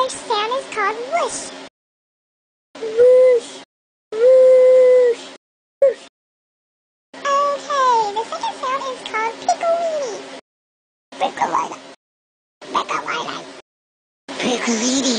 first sound is called whoosh. Whoosh. Whoosh. Whoosh. Okay, the second sound is called piccolini. Piccolini. Piccolini. Piccolini.